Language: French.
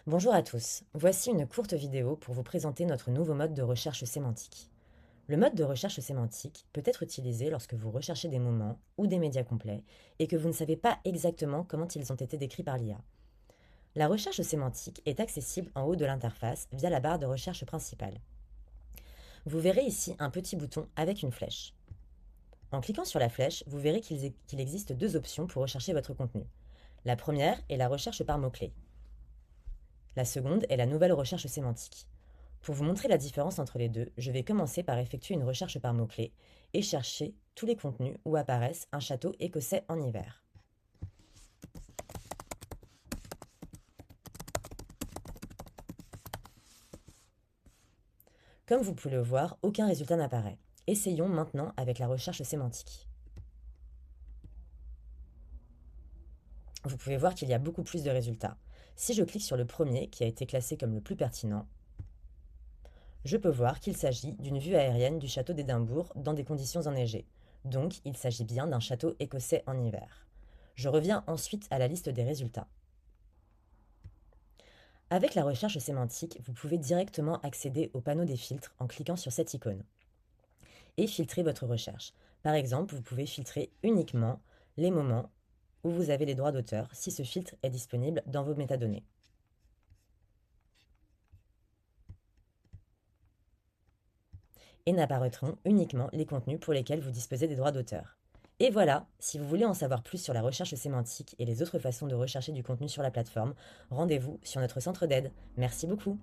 Bonjour à tous, voici une courte vidéo pour vous présenter notre nouveau mode de recherche sémantique. Le mode de recherche sémantique peut être utilisé lorsque vous recherchez des moments ou des médias complets et que vous ne savez pas exactement comment ils ont été décrits par l'IA. La recherche sémantique est accessible en haut de l'interface via la barre de recherche principale. Vous verrez ici un petit bouton avec une flèche. En cliquant sur la flèche, vous verrez qu'il existe deux options pour rechercher votre contenu. La première est la recherche par mots-clés. La seconde est la nouvelle recherche sémantique. Pour vous montrer la différence entre les deux, je vais commencer par effectuer une recherche par mots-clés et chercher tous les contenus où apparaissent un château écossais en hiver. Comme vous pouvez le voir, aucun résultat n'apparaît. Essayons maintenant avec la recherche sémantique. Vous pouvez voir qu'il y a beaucoup plus de résultats. Si je clique sur le premier, qui a été classé comme le plus pertinent, je peux voir qu'il s'agit d'une vue aérienne du château d'Édimbourg dans des conditions enneigées. Donc, il s'agit bien d'un château écossais en hiver. Je reviens ensuite à la liste des résultats. Avec la recherche sémantique, vous pouvez directement accéder au panneau des filtres en cliquant sur cette icône et filtrer votre recherche. Par exemple, vous pouvez filtrer uniquement les moments où vous avez les droits d'auteur si ce filtre est disponible dans vos métadonnées. Et n'apparaîtront uniquement les contenus pour lesquels vous disposez des droits d'auteur. Et voilà, si vous voulez en savoir plus sur la recherche sémantique et les autres façons de rechercher du contenu sur la plateforme, rendez-vous sur notre centre d'aide. Merci beaucoup.